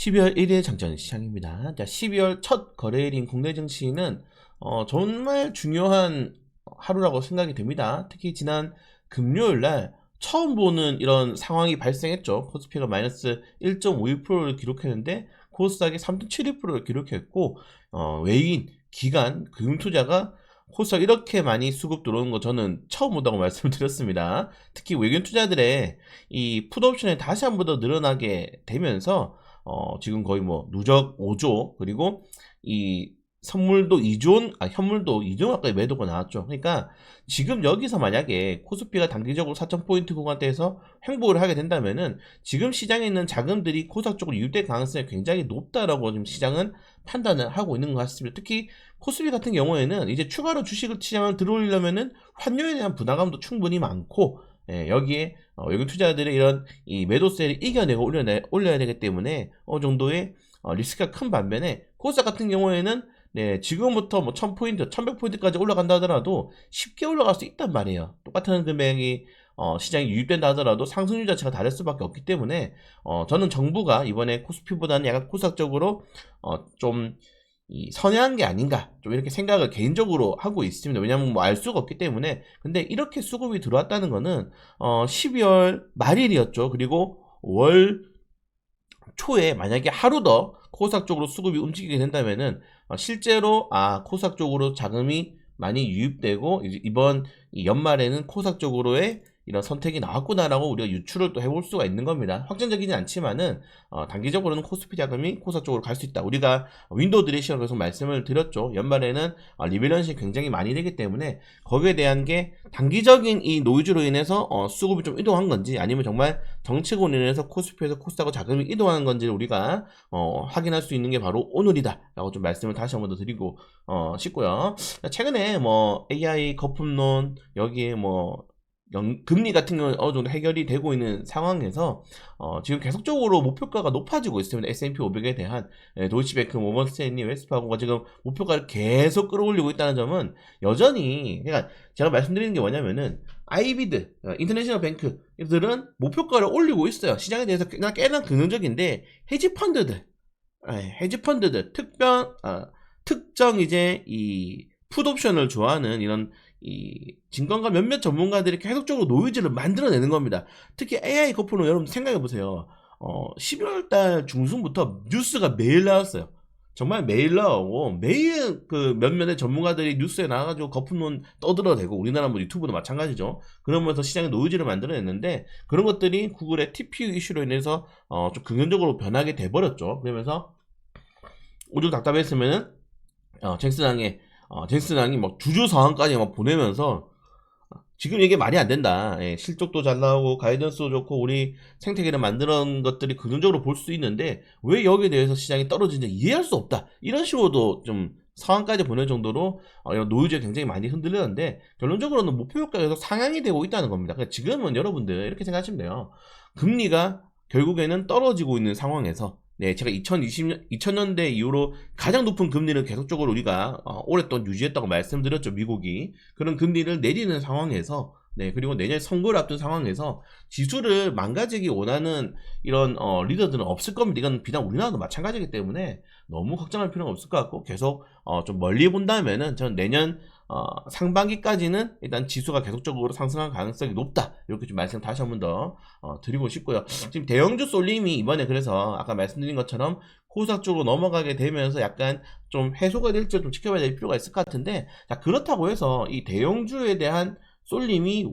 12월 1일 장전 시장입니다. 자, 12월 첫 거래일인 국내 증시는 정말 중요한 하루라고 생각이 됩니다. 특히 지난 금요일 날 처음 보는 이런 상황이 발생했죠. 코스피가 마이너스 1.51%를 기록했는데 코스닥이 3.72%를 기록했고 외인, 기관, 금융투자가 코스닥 이렇게 많이 수급 들어오는 거 저는 처음 본다고 말씀을 드렸습니다. 특히 외국인 투자들의 이 풋옵션이 다시 한 번 더 늘어나게 되면서 지금 거의 뭐 누적 5조 그리고 이 선물도 2조, 현물도 2조 가까이 매도가 나왔죠. 그러니까 지금 여기서 만약에 코스피가 단기적으로 4,000포인트 구간대에서 횡보를 하게 된다면은 지금 시장에 있는 자금들이 코스닥 쪽으로 유입될 가능성이 굉장히 높다라고 지금 시장은 판단을 하고 있는 것 같습니다. 특히 코스피 같은 경우에는 이제 추가로 주식을 시장을 들어오려면은 환율에 대한 부담감도 충분히 많고 여기에 외국인 투자들의 이런 이 매도세를 이겨내고 올려야 되기 때문에 어느 정도의 리스크가 큰 반면에 코스닥 같은 경우에는 지금부터 뭐 1000포인트, 1100포인트까지 올라간다 하더라도 쉽게 올라갈 수 있단 말이에요. 똑같은 금액이 시장에 유입된다 하더라도 상승률 자체가 다를 수밖에 없기 때문에 저는 정부가 이번에 코스피보다는 약간 코스닥적으로 좀 선회한 게 아닌가 좀 이렇게 생각을 개인적으로 하고 있습니다. 왜냐하면 뭐 알 수가 없기 때문에. 근데 이렇게 수급이 들어왔다는 거는 12월 말일이었죠. 그리고 월 초에 만약에 하루 더 코스닥 쪽으로 수급이 움직이게 된다면은 실제로 코스닥 쪽으로 자금이 많이 유입되고 이번 연말에는 코스닥 쪽으로의 이런 선택이 나왔구나라고 우리가 유추를 또 해볼 수가 있는 겁니다. 확정적이진 않지만은 단기적으로는 코스피 자금이 코스닥 쪽으로 갈 수 있다. 우리가 윈도우 드레시라고 계속 말씀을 드렸죠. 연말에는 리밸런싱이 굉장히 많이 되기 때문에 거기에 대한 게 단기적인 이 노이즈로 인해서 수급이 좀 이동한 건지 아니면 정말 정책으로 인해서 코스피에서 코스닥으로 자금이 이동하는 건지를 우리가 확인할 수 있는 게 바로 오늘이다 라고 좀 말씀을 다시 한번 더 드리고 싶고요. 최근에 뭐 AI 거품론 여기에 뭐 금리 같은 경우는 어느 정도 해결이 되고 있는 상황에서 지금 계속적으로 목표가가 높아지고 있습니다. S&P 500에 대한 도이치뱅크, 모건스탠리, 웰스파고가 지금 목표가를 계속 끌어올리고 있다는 점은 여전히 그러니까 제가 말씀드리는 게 뭐냐면은 IB들, 인터내셔널 뱅크들은 목표가를 올리고 있어요. 시장에 대해서 꽤나 긍정적인데 헤지펀드들 특정 이제 이 풋옵션을 좋아하는 이런 이 증권가 몇몇 전문가들이 계속적으로 노이즈를 만들어내는 겁니다. 특히 AI 거품은 여러분 생각해 보세요. 12월달 중순부터 뉴스가 매일 나왔어요. 정말 매일 나오고 매일 그 몇몇의 전문가들이 뉴스에 나와가지고 거품론 떠들어대고 우리나라 뭐 유튜브도 마찬가지죠. 그러면서 시장에 노이즈를 만들어냈는데 그런 것들이 구글의 TPU 이슈로 인해서 좀 긍정적으로 변하게 돼버렸죠. 그러면서 오죽 답답했으면은 잭슨왕이 막 주주 상황까지 막 보내면서 지금 이게 말이 안 된다. 실적도 잘 나오고 가이던스도 좋고 우리 생태계를 만드는 것들이 긍정적으로 볼 수 있는데 왜 여기에 대해서 시장이 떨어지는지 이해할 수 없다. 이런 식으로도 좀 상황까지 보낼 정도로 노이즈가 굉장히 많이 흔들렸는데 결론적으로는 목표 효과에서 상향이 되고 있다는 겁니다. 그러니까 지금은 여러분들 이렇게 생각하시면 돼요. 금리가 결국에는 떨어지고 있는 상황에서 제가 2000년대 이후로 가장 높은 금리를 계속적으로 우리가 오랫동안 유지했다고 말씀드렸죠. 미국이 그런 금리를 내리는 상황에서 그리고 내년 선거를 앞둔 상황에서 지수를 망가지기 원하는 이런 리더들은 없을 겁니다. 이건 비단 우리나라도 마찬가지이기 때문에 너무 걱정할 필요는 없을 것 같고 계속 좀 멀리 본다면은 저는 내년 상반기까지는 일단 지수가 계속적으로 상승할 가능성이 높다. 이렇게 좀 말씀 다시 한 번 더 드리고 싶고요. 지금 대형주 쏠림이 이번에 그래서 아까 말씀드린 것처럼 코스닥 쪽으로 넘어가게 되면서 약간 좀 해소가 될지 좀 지켜봐야 될 필요가 있을 것 같은데 자, 그렇다고 해서 이 대형주에 대한 쏠림이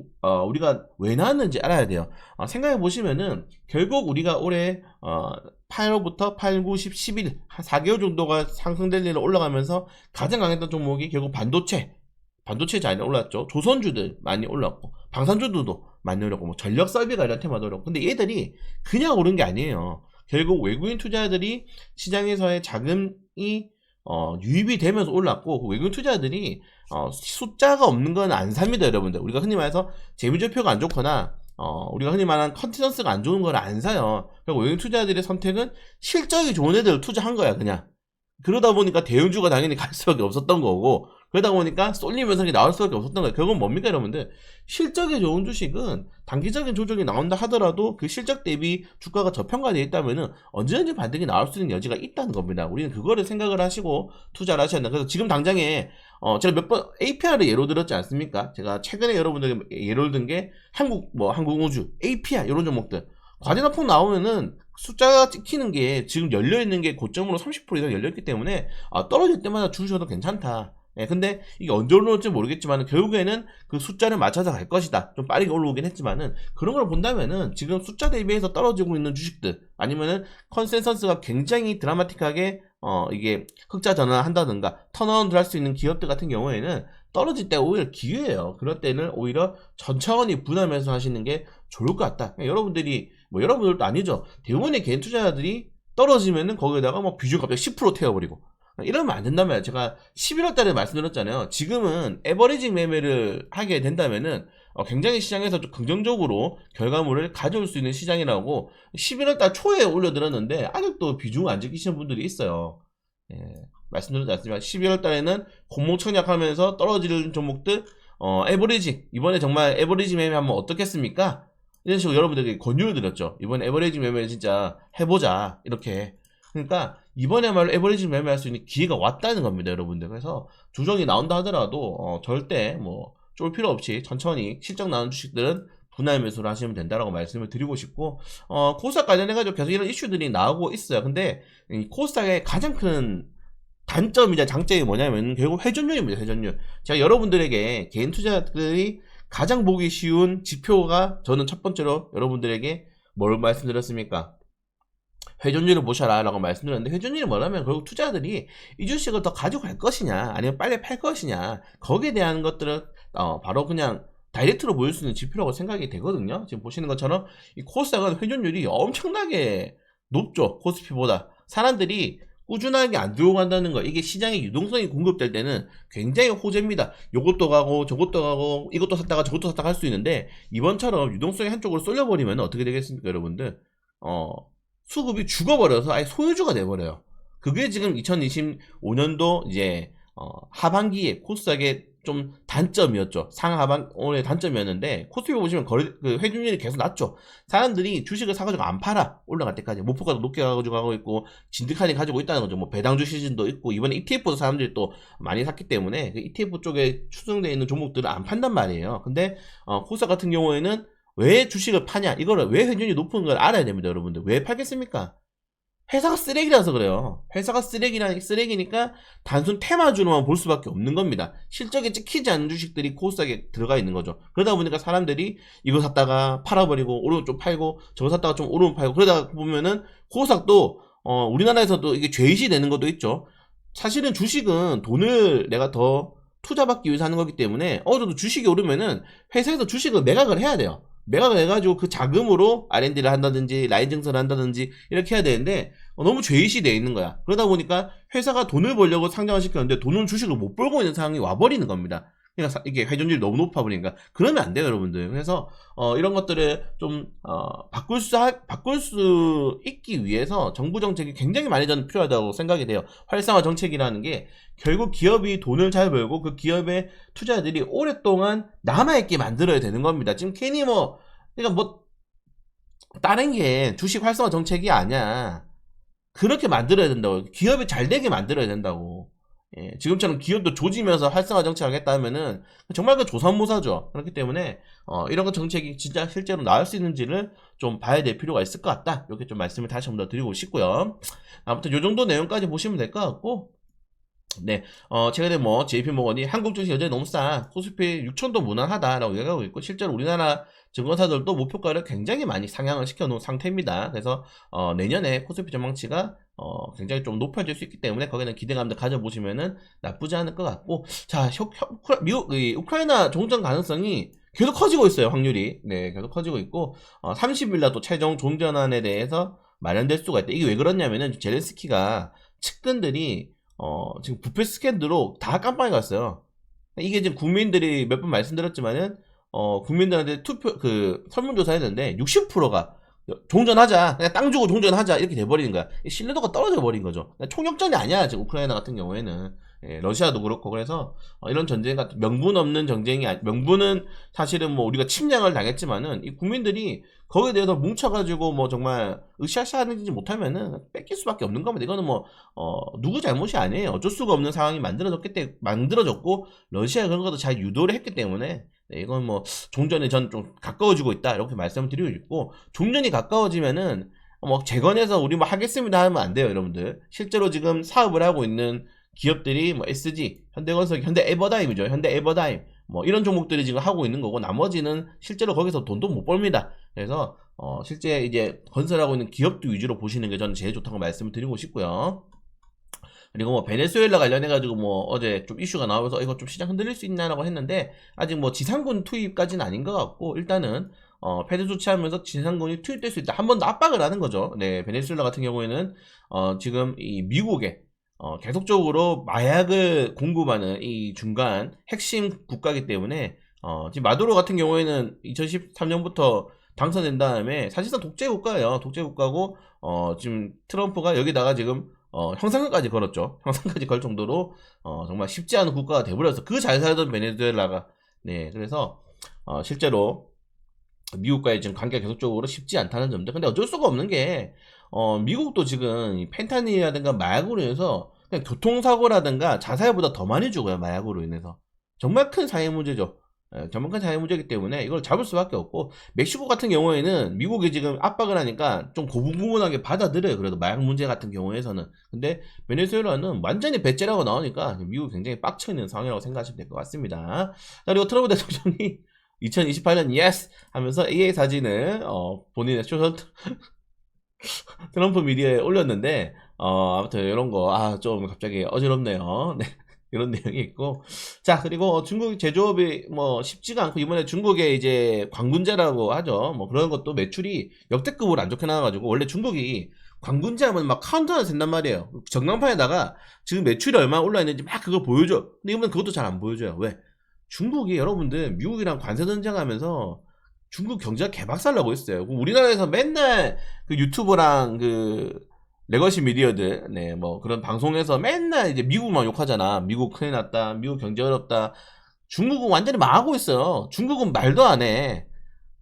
우리가 왜 나왔는지 알아야 돼요. 생각해 보시면은 결국 우리가 올해 8월부터 8, 9, 10, 11 한 4개월 정도가 상승될 일을 올라가면서 가장 강했던 종목이 결국 반도체 잘 올랐죠. 조선주들 많이 올랐고 방산주들도 많이 올랐고 뭐 전력 설비가 이런 테마도 올랐고 근데 얘들이 그냥 오른 게 아니에요. 결국 외국인 투자자들이 시장에서의 자금이 유입이 되면서 올랐고 그 외국인 투자자들이 숫자가 없는 건 안 삽니다. 여러분들 우리가 흔히 말해서 재무제표가 안 좋거나 우리가 흔히 말하는 컨티넌스가 안 좋은 걸 안 사요. 그리고 외국인 투자자들의 선택은 실적이 좋은 애들 투자한 거야 그냥. 그러다 보니까 대형주가 당연히 갈 수밖에 없었던 거고 그러다 보니까 쏠리면서 나올 수밖에 없었던 거예요. 결국은 뭡니까 여러분들? 실적이 좋은 주식은 단기적인 조정이 나온다 하더라도 그 실적 대비 주가가 저평가되어 있다면은 언제든지 반등이 나올 수 있는 여지가 있다는 겁니다. 우리는 그거를 생각을 하시고 투자를 하셔야 한다. 그래서 지금 당장에 제가 몇 번 APR을 예로 들었지 않습니까? 제가 최근에 여러분들에게 예를 든 게 한국우주, APR 이런 종목들 과대나폭 나오면은 숫자가 찍히는 게 지금 열려있는 게 고점으로 30% 이상 열려있기 때문에 떨어질 때마다 주셔도 괜찮다. 예, 근데 이게 언제 올라올지 모르겠지만 결국에는 그 숫자를 맞춰서 갈 것이다. 좀 빠르게 올라오긴 했지만은 그런 걸 본다면은 지금 숫자 대비해서 떨어지고 있는 주식들 아니면은 컨센서스가 굉장히 드라마틱하게 이게 흑자 전환한다든가 턴어라운드 할 수 있는 기업들 같은 경우에는 떨어질 때 오히려 기회예요. 그럴 때는 오히려 천천히 분할해서 하시는 게 좋을 것 같다. 여러분들이 여러분들도 아니죠. 대부분의 개인 투자자들이 떨어지면은 거기에다가 비중 갑자기 10% 태워버리고 이러면 안 된단 말이에요. 제가 11월 달에 말씀드렸잖아요. 지금은 에버리지 매매를 하게 된다면은 굉장히 시장에서 좀 긍정적으로 결과물을 가져올 수 있는 시장이라고 11월 달 초에 올려드렸는데 아직도 비중을 안 지키시는 분들이 있어요. 예, 말씀드렸지 않습니까? 11월 달에는 공모 청약하면서 떨어지는 종목들 에버리지 이번에 정말 에버리지 매매 하면 어떻겠습니까? 이런 식으로 여러분들에게 권유를 드렸죠. 이번에 에버리지 매매 진짜 해보자 이렇게. 그러니까 이번에말로 에버리지 매매할 수 있는 기회가 왔다는 겁니다, 여러분들. 그래서 조정이 나온다 하더라도 절대 쫄 필요 없이 천천히 실적 나온 주식들은 분할 매수를 하시면 된다라고 말씀을 드리고 싶고 코스닥 관련해가지고 계속 이런 이슈들이 나오고 있어요. 근데 이 코스닥의 가장 큰 단점이자 장점이 뭐냐면 결국 회전율입니다. 회전율. 제가 여러분들에게 개인 투자들이 가장 보기 쉬운 지표가 저는 첫 번째로 여러분들에게 뭘 말씀드렸습니까? 회전율을 보셔라 라고 말씀드렸는데 회전율이 뭐냐면 결국 투자자들이 이 주식을 더 가지고 갈 것이냐 아니면 빨리 팔 것이냐 거기에 대한 것들은 바로 그냥 다이렉트로 보일 수 있는 지표라고 생각이 되거든요. 지금 보시는 것처럼 이 코스닥은 회전율이 엄청나게 높죠. 코스피보다. 사람들이 꾸준하게 안 들고 간다는 거 이게 시장에 유동성이 공급될 때는 굉장히 호재입니다. 요것도 가고 저것도 가고 이것도 샀다가 저것도 샀다가 할 수 있는데 이번처럼 유동성이 한쪽으로 쏠려버리면 어떻게 되겠습니까 여러분들? 수급이 죽어버려서 아예 소유주가 돼버려요. 그게 지금 2025년도 이제 하반기에 코스닥의 좀 단점이었죠. 상하반기의 단점이었는데 코스피 보시면 그 회전율이 계속 낮죠. 사람들이 주식을 사가지고 안 팔아 올라갈 때까지 목표가도 높게 가지고 가고 있고 진득하게 가지고 있다는 거죠. 배당주 시즌도 있고 이번에 ETF도 사람들이 또 많이 샀기 때문에 그 ETF 쪽에 추정되어 있는 종목들을 안 판단 말이에요. 근데 코스닥 같은 경우에는 왜 주식을 파냐? 이거를 왜 회전율이 높은 걸 알아야 됩니다, 여러분들. 왜 팔겠습니까? 회사가 쓰레기라서 그래요. 회사가 쓰레기니까 단순 테마주로만 볼 수밖에 없는 겁니다. 실적에 찍히지 않는 주식들이 코스닥에 들어가 있는 거죠. 그러다 보니까 사람들이 이거 샀다가 팔아버리고 오르면 좀 팔고 저거 샀다가 좀 오르면 팔고 그러다 보면은 코스닥도 우리나라에서도 이게 죄의시 되는 것도 있죠. 사실은 주식은 돈을 내가 더 투자받기 위해서 하는 거기 때문에 어느 정도 주식이 오르면은 회사에서 주식을 매각을 해야 돼요. 매각을 해가지고 그 자금으로 R&D를 한다든지 라인 증설을 한다든지 이렇게 해야 되는데 너무 죄의시 되어 있는 거야. 그러다 보니까 회사가 돈을 벌려고 상장을 시켰는데 돈을 주식을 못 벌고 있는 상황이 와버리는 겁니다. 그러니까 이게 회전율이 너무 높아 버리니까 그러면 안 돼요 여러분들. 그래서 이런 것들을 좀 바꿀 수 있기 위해서 정부 정책이 굉장히 많이 저는 필요하다고 생각이 돼요. 활성화 정책이라는 게 결국 기업이 돈을 잘 벌고 그 기업의 투자자들이 오랫동안 남아있게 만들어야 되는 겁니다. 지금 괜히 그러니까 다른 게 주식 활성화 정책이 아니야. 그렇게 만들어야 된다고. 기업이 잘 되게 만들어야 된다고. 예, 지금처럼 기업도 조지면서 활성화 정책을 하겠다 하면은 정말 그 조선모사죠. 그렇기 때문에 이런 거 정책이 진짜 실제로 나올 수 있는지를 좀 봐야 될 필요가 있을 것 같다. 이렇게 좀 말씀을 다시 한번 더 드리고 싶고요. 아무튼 요 정도 내용까지 보시면 될 것 같고 네, 최근에 JP모건이 한국 주식 여전히 너무 싸 코스피 6천도 무난하다라고 얘기하고 있고 실제로 우리나라 증권사들도 목표가를 굉장히 많이 상향을 시켜놓은 상태입니다. 그래서 내년에 코스피 전망치가 굉장히 좀 높아질 수 있기 때문에 거기는 기대감도 가져보시면은 나쁘지 않을 것 같고 자 우크라이나 종전 가능성이 계속 커지고 있어요. 확률이 네 계속 커지고 있고 30일날 또 최종 종전안에 대해서 마련될 수가 있다. 이게 왜 그러냐면은 젤렌스키가 측근들이 지금 부패 스캔들로 다 깜빵에 갔어요. 이게 지금 국민들이 몇 번 말씀드렸지만은 국민들한테 설문조사 했는데 60%가 종전하자 그냥 땅 주고 종전하자 이렇게 돼버리는 거야. 신뢰도가 떨어져 버린 거죠. 총력전이 아니야 지금 우크라이나 같은 경우에는. 예, 러시아도 그렇고. 그래서 이런 전쟁 같은 명분 없는 전쟁이 명분은 사실은 뭐 우리가 침략을 당했지만은 이 국민들이 거기에 대해서 뭉쳐가지고 뭐 정말 으쌰으쌰 하는지 못하면은 뺏길 수밖에 없는 겁니다. 이거는 뭐 누구 잘못이 아니에요. 어쩔 수가 없는 상황이 만들어졌고 러시아가 그런 것도 잘 유도를 했기 때문에 네, 이건 뭐 종전에 전 좀 가까워지고 있다 이렇게 말씀을 드리고 있고, 종전이 가까워지면은 뭐 재건해서 우리 뭐 하겠습니다 하면 안 돼요, 여러분들. 실제로 지금 사업을 하고 있는 기업들이 뭐 SG, 현대건설, 현대에버다임이죠. 현대에버다임 뭐 이런 종목들이 지금 하고 있는 거고, 나머지는 실제로 거기서 돈도 못 벌니다. 그래서 실제 이제 건설하고 있는 기업도 위주로 보시는 게 저는 제일 좋다고 말씀을 드리고 싶고요. 그리고 뭐 베네수엘라 관련해가지고 뭐 어제 좀 이슈가 나오면서 이거 좀 시장 흔들릴 수 있나라고 했는데, 아직 뭐 지상군 투입까지는 아닌 것 같고, 일단은 패드 조치하면서 지상군이 투입될 수 있다, 한 번 더 압박을 하는 거죠. 네, 베네수엘라 같은 경우에는 지금 이 미국에 계속적으로 마약을 공급하는 이 중간 핵심 국가이기 때문에 지금 마두로 같은 경우에는 2013년부터 당선된 다음에 사실상 독재 국가예요. 독재 국가고 지금 트럼프가 여기다가 지금 형사까지 걸었죠. 형사까지 걸 정도로 정말 쉽지 않은 국가가 돼버려서 그 잘 살던 베네수엘라가, 네, 그래서 실제로 미국과의 지금 관계가 계속적으로 쉽지 않다는 점들. 근데 어쩔 수가 없는 게 미국도 지금 이 펜타닐이라든가 마약으로 인해서 그냥 교통사고라든가 자살보다 더 많이 죽어요. 마약으로 인해서. 정말 큰 사회 문제죠. 정말 큰 사회 문제이기 때문에 이걸 잡을 수밖에 없고, 멕시코 같은 경우에는 미국이 지금 압박을 하니까 좀 고분고분하게 받아들여요. 그래도 마약 문제 같은 경우에서는. 근데 베네수엘라는 완전히 배째라고 나오니까 미국이 굉장히 빡쳐있는 상황이라고 생각하시면 될 것 같습니다. 자, 그리고 트럼프 대통령이 2028년 예스 하면서 AA 사진을 본인의 소셜 트럼프 미디어에 올렸는데, 아무튼 이런 거 좀 갑자기 어지럽네요. 네. 이런 내용이 있고, 자, 그리고 중국 제조업이 뭐 쉽지가 않고, 이번에 중국의 이제 광군제라고 하죠. 뭐 그런 것도 매출이 역대급으로 안 좋게 나와가지고, 원래 중국이 광군제 하면 막 카운터가 된단 말이에요. 전광판에다가 지금 매출이 얼마나 올라있는지 막 그걸 보여줘. 근데 이번엔 그것도 잘 안 보여줘요. 왜? 중국이, 여러분들, 미국이랑 관세 전쟁하면서 중국 경제가 개박살 나고 있어요. 우리나라에서 맨날 그 유튜브랑 그 레거시 미디어들, 네, 뭐 그런 방송에서 맨날 이제 미국만 욕하잖아. 미국 큰일 났다. 미국 경제 어렵다. 중국은 완전히 망하고 있어요. 중국은 말도 안 해.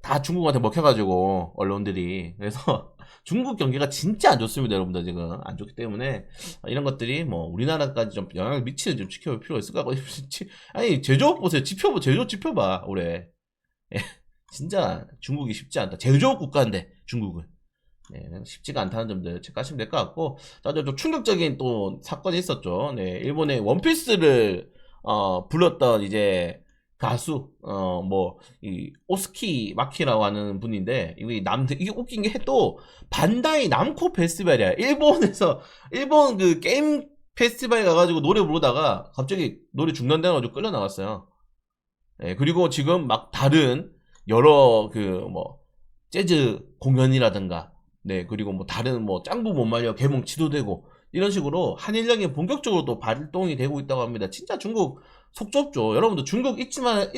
다 중국한테 먹혀가지고, 언론들이. 그래서 중국 경기가 진짜 안 좋습니다, 여러분들. 지금 안 좋기 때문에 이런 것들이 뭐 우리나라까지 좀 영향을 미치는 좀 지켜볼 필요가 있을 것 같고. 아니, 제조업 보세요. 제조업 지표봐, 올해. 진짜 중국이 쉽지 않다. 제조업 국가인데 중국은. 네, 쉽지가 않다는 점들 체크하시면 될 것 같고, 좀 충격적인 또 사건이 있었죠. 네, 일본의 원피스를 불렀던 이제 가수, 이 오스키 마키라고 하는 분인데, 이게 웃긴 게 또 반다이 남코 페스티벌이야. 일본 그 게임 페스티벌에 가가지고 노래 부르다가 갑자기 노래 중단돼가지고 끌려 나갔어요. 네, 그리고 지금 막 다른 여러 재즈 공연이라든가, 네, 그리고 뭐 다른 뭐 짱구 못 말려 개봉 지도되고, 이런 식으로 한일령이 본격적으로 또 발동이 되고 있다고 합니다. 진짜 중국 속 좁죠. 여러분들 중국 있지만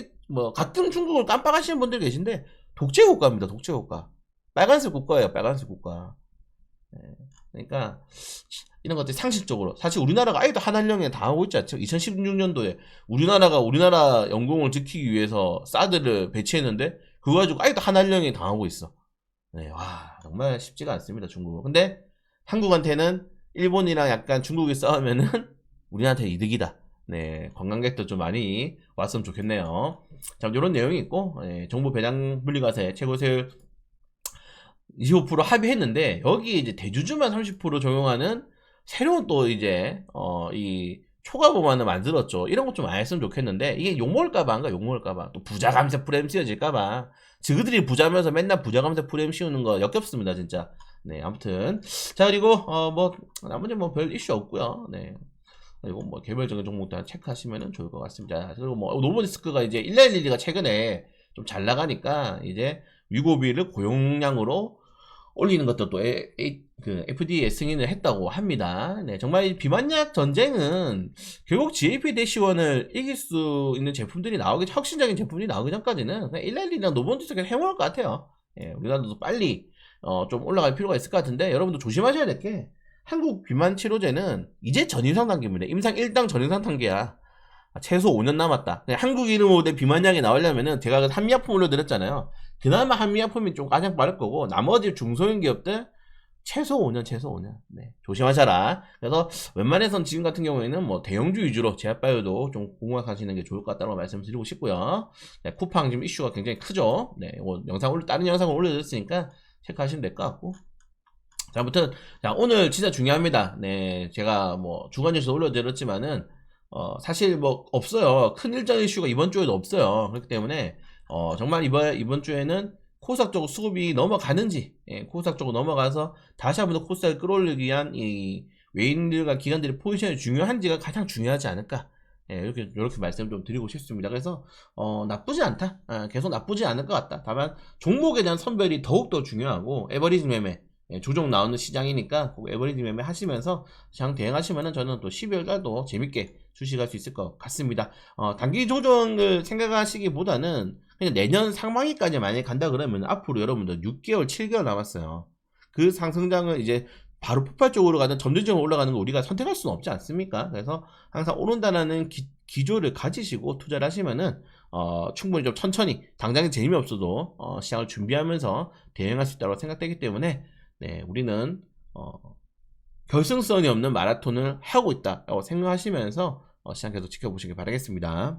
같은 중국을 깜빡하시는 분들 계신데, 독재 국가입니다. 독재 국가. 빨간색 국가예요. 빨간색 국가. 네, 그러니까 이런 것들이 상식적으로, 사실 우리나라가 아직도 한한령에 당하고 있지 않죠. 2016년도에 우리나라 영공을 지키기 위해서 사드를 배치했는데 그거 가지고 아직도 한한령에 당하고 있어. 네, 와, 정말 쉽지가 않습니다, 중국은. 근데 한국한테는 일본이랑 약간 중국이 싸우면은 우리한테 이득이다. 네, 관광객도 좀 많이 왔으면 좋겠네요. 자, 이런 내용이 있고, 네, 정부 배당 분리과세 최고세율 25% 합의했는데, 여기 이제 대주주만 30% 적용하는 새로운 또 이제 이 초과 법안을 만들었죠. 이런 것 좀 알았으면 좋겠는데, 이게 욕먹을까봐 안가, 욕먹을까봐. 또 부자 감세 프레임 씌워질까봐. 저들이 부자면서 맨날 부자 감세 프레임 씌우는 거 역겹습니다, 진짜. 네, 아무튼. 자, 그리고 나머지 뭐 별 이슈 없고요. 네. 그리고 뭐 개별적인 종목들 체크하시면 좋을 것 같습니다. 그리고 뭐 노버디스크가 이제 1112가 최근에 좀 잘 나가니까 이제 위고비를 고용량으로 올리는 것도 또 FDA 승인을 했다고 합니다. 네, 정말 이 비만약 전쟁은 결국 GLP 대시원을 이길 수 있는 제품들이 혁신적인 제품들이 나오기 전까지는 그냥 112랑 노버디스크를 해먹을 것 같아요. 예, 우리나라도 빨리 좀 올라갈 필요가 있을 것 같은데, 여러분도 조심하셔야 될 게, 한국 비만 치료제는 이제 전임상 단계입니다. 임상 1당 전임상 단계야. 최소 5년 남았다. 한국 이름으로 된 비만약이 나오려면은 제가 그 한미약품 올려드렸잖아요. 그나마 한미약품이 좀 가장 빠를 거고 나머지 중소형 기업들 최소 5년, 최소 5년. 네, 조심하셔라. 그래서 웬만해선 지금 같은 경우에는 뭐 대형주 위주로 제약바이오도 좀 공략하시는 게 좋을 것 같다고 말씀드리고 싶고요. 네, 쿠팡 지금 이슈가 굉장히 크죠. 네, 다른 영상을 올려드렸으니까 체크하시면 될 것 같고. 자, 아무튼 자, 오늘 진짜 중요합니다. 네, 제가 뭐 주간 뉴스 올려드렸지만은 사실 뭐 없어요. 큰 일정 이슈가 이번 주에도 없어요. 그렇기 때문에 정말 이번 주에는 코스닥 쪽으로 수급이 넘어가는지, 코스닥 쪽으로 넘어가서 다시 한번 더 코스닥을 끌어올리기 위한 이 외인들과 기관들의 포지션이 중요한지가 가장 중요하지 않을까. 이렇게 말씀을 좀 드리고 싶습니다. 그래서 나쁘지 않다. 계속 나쁘지 않을 것 같다. 다만 종목에 대한 선별이 더욱더 중요하고 에버리지 매매, 조정 나오는 시장이니까 에버리지 매매 하시면서 시장 대응하시면은 저는 또 12월 달도 재밌게 주식할 수 있을 것 같습니다. 단기 조정을 생각하시기보다는 그냥 내년 상반기까지 만약에 간다 그러면 앞으로 여러분들 6개월, 7개월 남았어요. 그 상승장을 이제 바로 폭발적으로 가든 점진적으로 올라가는 거 우리가 선택할 수는 없지 않습니까? 그래서 항상 오른다라는 기조를 가지시고 투자를 하시면은 충분히 좀 천천히 당장에 재미없어도 시장을 준비하면서 대응할 수 있다고 생각되기 때문에 네, 우리는 결승선이 없는 마라톤을 하고 있다고 생각하시면서 시장 계속 지켜보시기 바라겠습니다.